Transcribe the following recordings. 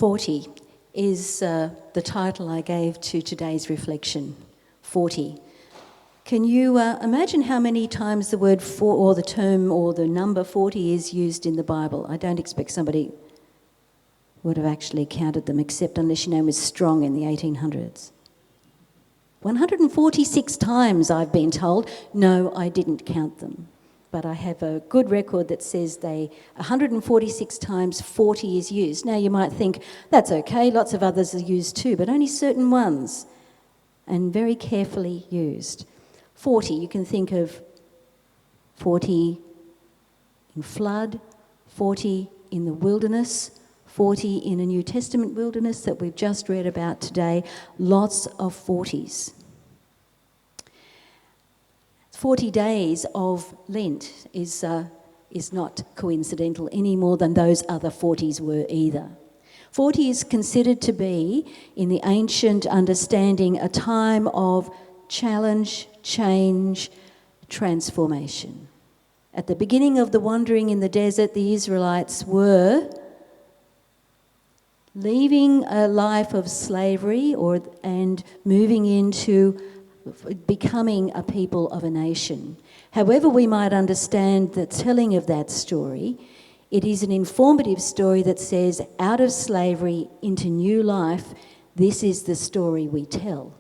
40 is the title I gave to today's reflection, 40. Can you imagine how many times the word for, or the term or the number 40 is used in the Bible? I don't expect somebody would have actually counted them, except unless your name was Strong in the 1800s. 146 times, I've been told. No, I didn't count them. But I have a good record that says 146 times 40 is used. Now you might think, that's okay, lots of others are used too, but only certain ones, and very carefully used. 40, you can think of 40 in flood, 40 in the wilderness, 40 in a New Testament wilderness that we've just read about today. Lots of 40s. 40 days of Lent is not coincidental any more than those other 40s were either. 40 is considered to be, in the ancient understanding, a time of challenge, change, transformation. At the beginning of the wandering in the desert, the Israelites were leaving a life of slavery and moving into becoming a people of a nation. However we might understand the telling of that story, it is an informative story that says, out of slavery into new life, this is the story we tell.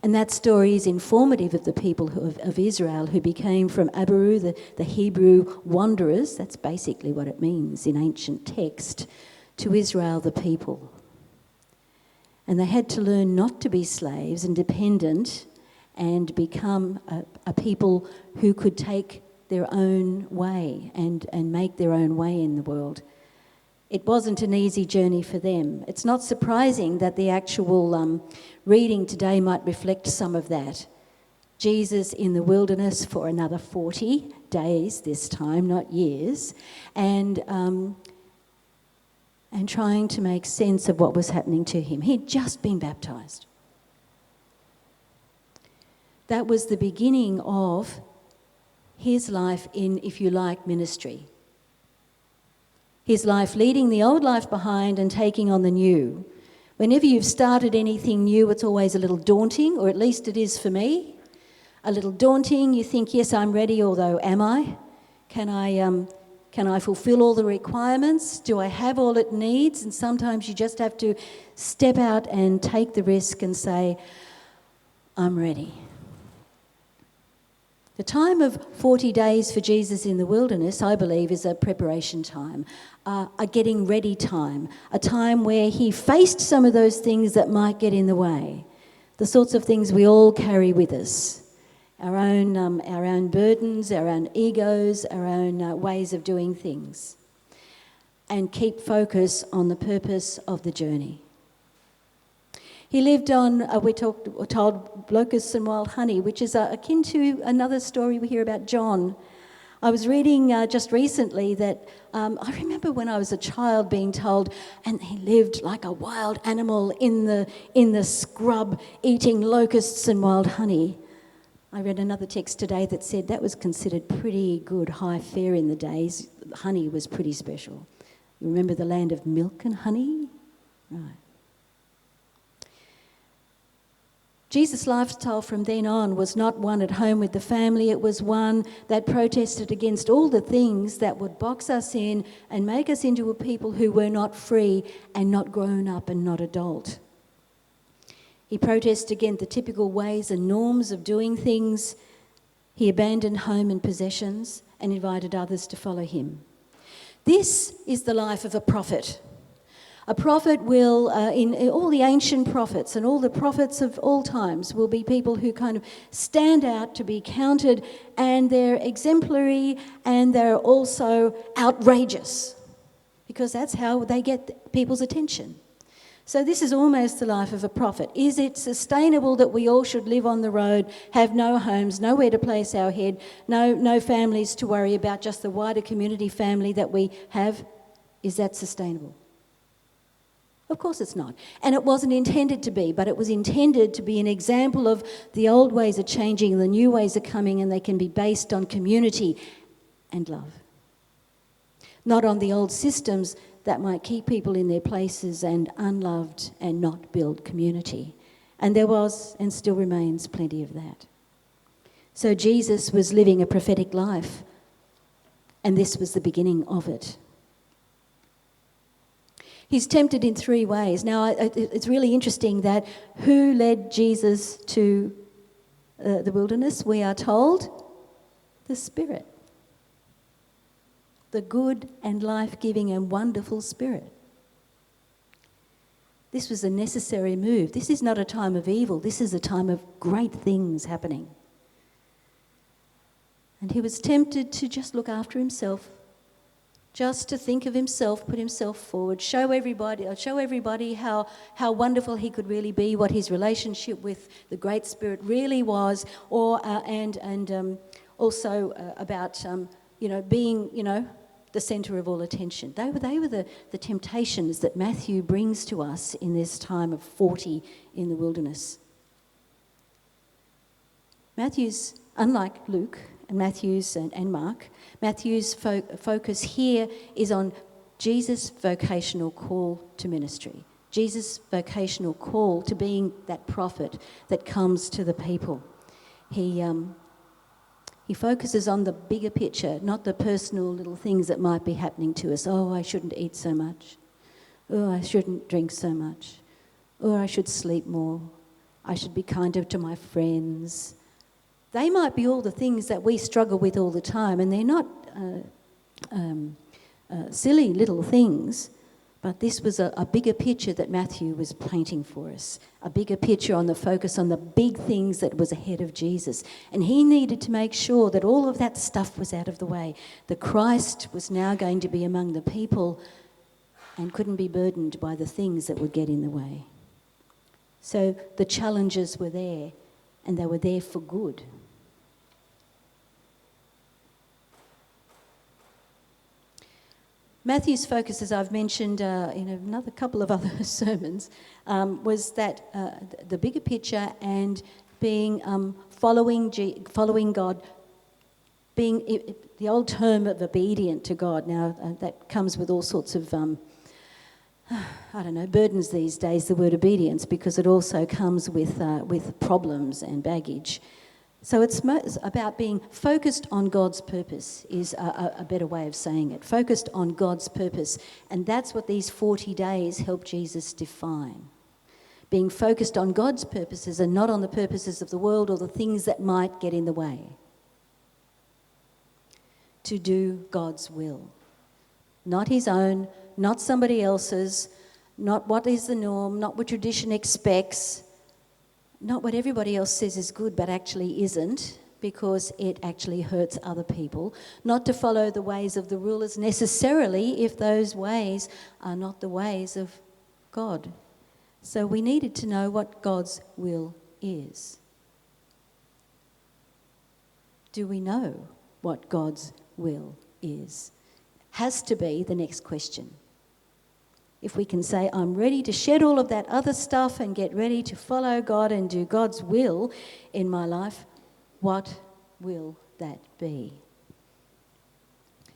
And that story is informative of the people of Israel who became from Abaru, the Hebrew wanderers, that's basically what it means in ancient text, to Israel, the people. And they had to learn not to be slaves and dependent and become a people who could take their own way and make their own way in the world. It wasn't an easy journey for them. It's not surprising that the actual reading today might reflect some of that. Jesus in the wilderness for another 40 days this time, not years, and trying to make sense of what was happening to him. He'd just been baptised. That was the beginning of his life in, if you like, ministry. His life leading the old life behind and taking on the new. Whenever you've started anything new, it's always a little daunting, or at least it is for me. A little daunting. You think, yes, I'm ready, although am I? Can I fulfill all the requirements? Do I have all it needs? And sometimes you just have to step out and take the risk and say, I'm ready. The time of 40 days for Jesus in the wilderness, I believe, is a preparation time, a getting ready time, a time where he faced some of those things that might get in the way, the sorts of things we all carry with us. Our own burdens, our own egos, our own ways of doing things, and keep focus on the purpose of the journey. He lived on, we're told, locusts and wild honey, which is akin to another story we hear about John. I was reading just recently that I remember when I was a child being told, and he lived like a wild animal in the scrub, eating locusts and wild honey. I read another text today that said that was considered pretty good high fare in the days. Honey was pretty special. You remember the land of milk and honey? Right. Jesus' lifestyle from then on was not one at home with the family. It was one that protested against all the things that would box us in and make us into a people who were not free and not grown up and not adult. He protested against the typical ways and norms of doing things. He abandoned home and possessions and invited others to follow him. This is the life of a prophet. A prophet will, in all the ancient prophets and all the prophets of all times, will be people who kind of stand out to be counted, and they're exemplary and they're also outrageous, because that's how they get people's attention. So this is almost the life of a prophet. Is it sustainable that we all should live on the road, have no homes, nowhere to place our head, no families to worry about, just the wider community family that we have? Is that sustainable? Of course it's not. And it wasn't intended to be, but it was intended to be an example of the old ways are changing, the new ways are coming, and they can be based on community and love. not on the old systems that might keep people in their places and unloved and not build community. And there was and still remains plenty of that. So Jesus was living a prophetic life, and this was the beginning of it. He's tempted in 3 ways. Now, it's really interesting that who led Jesus to the wilderness? We are told the Spirit. The good and life-giving and wonderful Spirit. This was a necessary move. This is not a time of evil. This is a time of great things happening. And he was tempted to just look after himself, just to think of himself, put himself forward, show everybody how wonderful he could really be, what his relationship with the Great Spirit really was, and also about being the centre of all attention. They were the temptations that Matthew brings to us in this time of 40 in the wilderness. Matthew's, unlike Luke and Matthew's and Mark, Matthew's focus here is on Jesus' vocational call to ministry, Jesus' vocational call to being that prophet that comes to the people. He focuses on the bigger picture, not the personal little things that might be happening to us. Oh, I shouldn't eat so much. Oh, I shouldn't drink so much. Or I should sleep more. I should be kinder to my friends. They might be all the things that we struggle with all the time, and they're not silly little things, but this was a bigger picture that Matthew was painting for us, a bigger picture on the focus on the big things that was ahead of Jesus. And he needed to make sure that all of that stuff was out of the way. The Christ was now going to be among the people and couldn't be burdened by the things that would get in the way. So the challenges were there, and they were there for good. Matthew's focus, as I've mentioned in another couple of other sermons, was that the bigger picture and being following God, being the old term of obedient to God. Now that comes with all sorts of burdens these days. The word obedience, because it also comes with problems and baggage. So it's about being focused on God's purpose is a better way of saying it. Focused on God's purpose. And that's what these 40 days help Jesus define. Being focused on God's purposes and not on the purposes of the world or the things that might get in the way. To do God's will. Not his own, not somebody else's, not what is the norm, not what tradition expects, not what everybody else says is good but actually isn't, because it actually hurts other people. Not to follow the ways of the rulers necessarily if those ways are not the ways of God. So we needed to know what God's will is. Do we know what God's will is? Has to be the next question. If we can say, I'm ready to shed all of that other stuff and get ready to follow God and do God's will in my life, what will that be?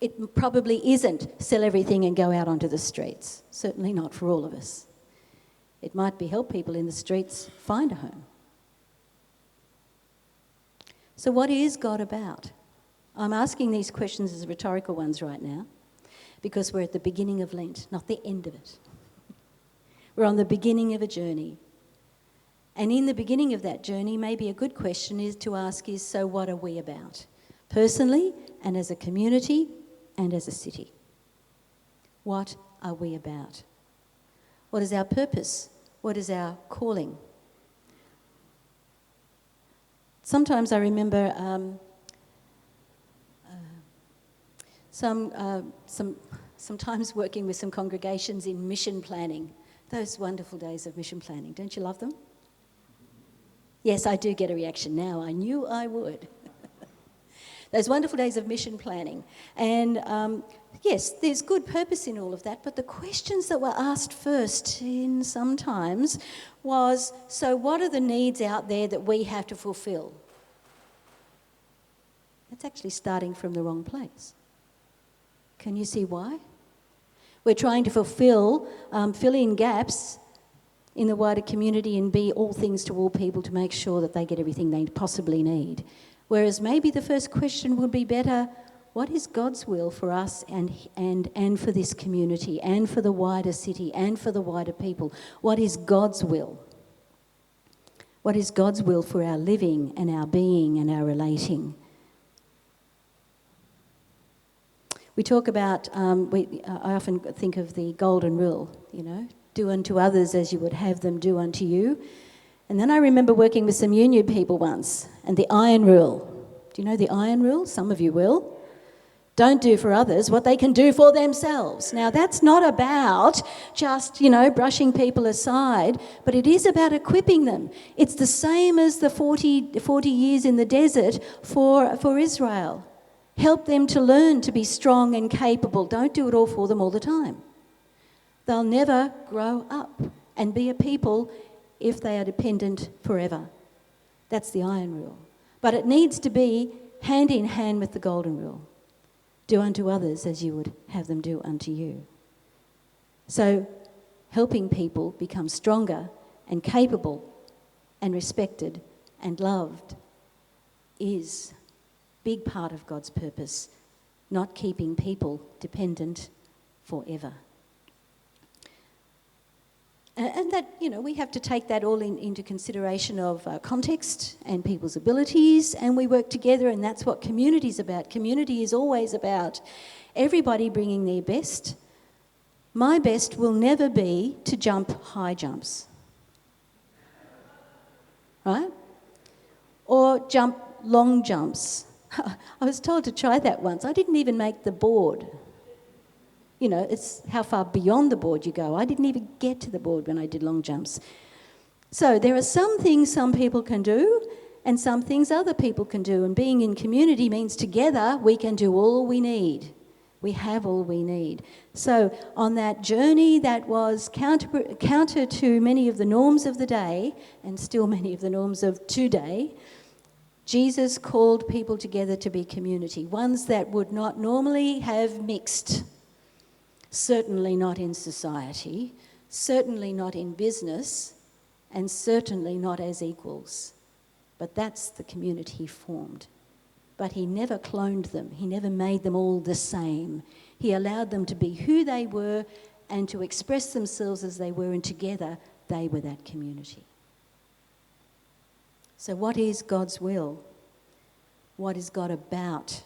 It probably isn't sell everything and go out onto the streets. Certainly not for all of us. It might be help people in the streets find a home. So what is God about? I'm asking these questions as rhetorical ones right now, because we're at the beginning of Lent, not the end of it. We're on the beginning of a journey. And in the beginning of that journey, maybe a good question is to ask is, so what are we about? Personally, and as a community, and as a city. What are we about? What is our purpose? What is our calling? Sometimes I remember sometimes working with some congregations in mission planning. Those wonderful days of mission planning. Don't you love them? Yes, I do get a reaction now. I knew I would. Those wonderful days of mission planning. And yes, there's good purpose in all of that, but the questions that were asked first in sometimes was, so what are the needs out there that we have to fulfill? That's actually starting from the wrong place. Can you see why? We're trying to fill in gaps in the wider community and be all things to all people to make sure that they get everything they possibly need. Whereas maybe the first question would be better, what is God's will for us and for this community and for the wider city and for the wider people? What is God's will? What is God's will for our living and our being and our relating? We talk about, I often think of the golden rule, do unto others as you would have them do unto you. And then I remember working with some union people once, and the iron rule. Do you know the iron rule? Some of you will. Don't do for others what they can do for themselves. Now, that's not about just, brushing people aside, but it is about equipping them. It's the same as the 40 years in the desert for Israel. Help them to learn to be strong and capable. Don't do it all for them all the time. They'll never grow up and be a people if they are dependent forever. That's the iron rule. But it needs to be hand in hand with the golden rule. Do unto others as you would have them do unto you. So helping people become stronger and capable and respected and loved is a big part of God's purpose, not keeping people dependent forever. And that, we have to take that all into consideration of context and people's abilities, and we work together, and that's what community is about. Community is always about everybody bringing their best. My best will never be to jump high jumps, right? Or jump long jumps. I was told to try that once. I didn't even make the board. It's how far beyond the board you go. I didn't even get to the board when I did long jumps. So there are some things some people can do and some things other people can do. And being in community means together we can do all we need. We have all we need. So on that journey that was counter to many of the norms of the day, and still many of the norms of today, Jesus called people together to be community, ones that would not normally have mixed. Certainly not in society, certainly not in business, and certainly not as equals. But that's the community he formed. But he never cloned them. He never made them all the same. He allowed them to be who they were and to express themselves as they were, and together they were that community. So what is God's will? What is God about?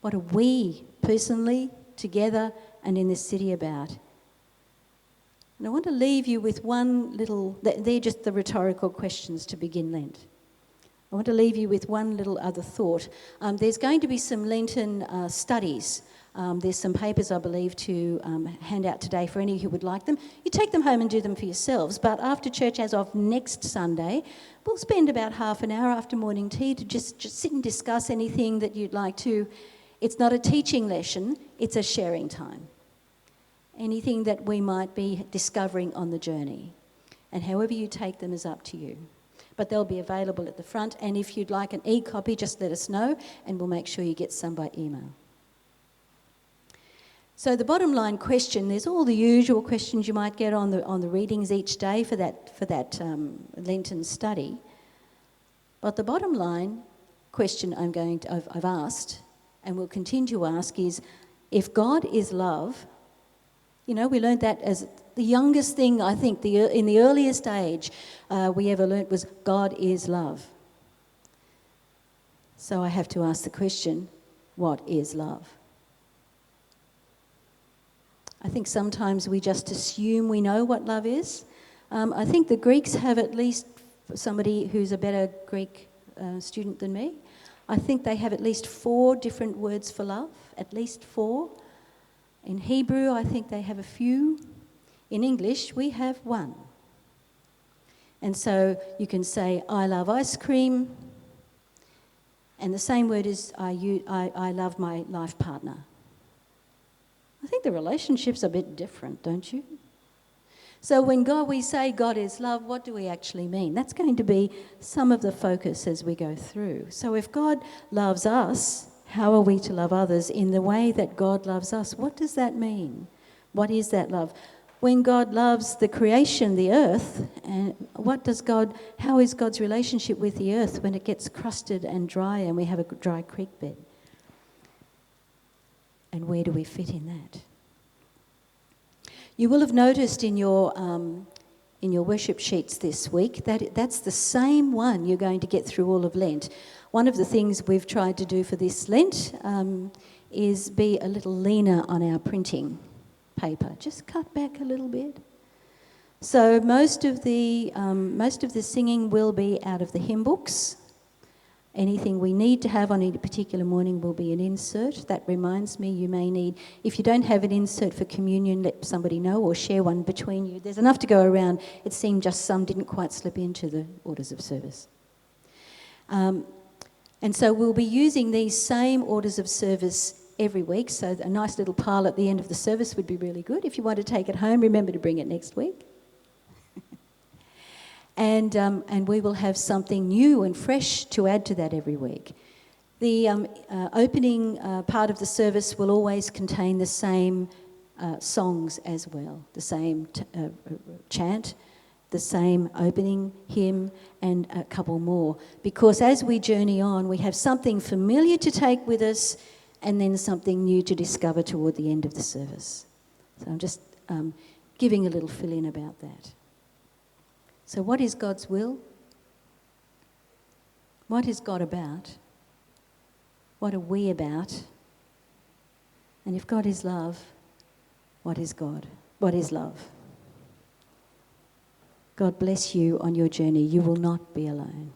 What are we personally, together and in this city about? And I want to leave you with one little, they're just the rhetorical questions to begin Lent. I want to leave you with one little other thought. There's going to be some Lenten studies. There's some papers, I believe, to hand out today for any who would like them. You take them home and do them for yourselves, but after church, as of next Sunday, we'll spend about half an hour after morning tea to just sit and discuss anything that you'd like to. It's not a teaching lesson, it's a sharing time. Anything that we might be discovering on the journey. And however you take them is up to you. But they'll be available at the front, and if you'd like an e-copy, just let us know, and we'll make sure you get some by email. So the bottom line question, there's all the usual questions you might get on the readings each day for that Lenten study. But the bottom line question I've asked, and will continue to ask, is if God is love. We learned that as the youngest thing, I think, in the earliest age we ever learnt was God is love. So I have to ask the question, what is love? I think sometimes we just assume we know what love is. I think the Greeks have, at least for somebody who's a better Greek student than me, I think they have at least 4 different words for love, at least 4. In Hebrew, I think they have a few. In English, we have 1. And so you can say, I love ice cream, and the same word is, I love my life partner. I think the relationship's a bit different, don't you? So when we say God is love, what do we actually mean? That's going to be some of the focus as we go through. So if God loves us, How are we to love others in the way that God loves us? What does that mean? What is that love? When God loves the creation, the earth, and how is God's relationship with the earth when it gets crusted and dry and we have a dry creek bed? And where do we fit in that? You will have noticed in your worship sheets this week that that's the same one you're going to get through all of Lent. One of the things we've tried to do for this Lent is be a little leaner on our printing paper. Just cut back a little bit. So most of the singing will be out of the hymn books. Anything we need to have on any particular morning will be an insert. That reminds me, you may need, if you don't have an insert for communion, let somebody know or share one between you. There's enough to go around. It seemed just some didn't quite slip into the orders of service. And so we'll be using these same orders of service every week. So a nice little pile at the end of the service would be really good. If you want to take it home, remember to bring it next week. And we will have something new and fresh to add to that every week. The opening part of the service will always contain the same songs as well, the same chant, the same opening hymn, and a couple more. Because as we journey on, we have something familiar to take with us and then something new to discover toward the end of the service. So I'm just giving a little fill-in about that. So what is God's will? What is God about? What are we about? And if God is love, what is God? What is love? God bless you on your journey. You will not be alone.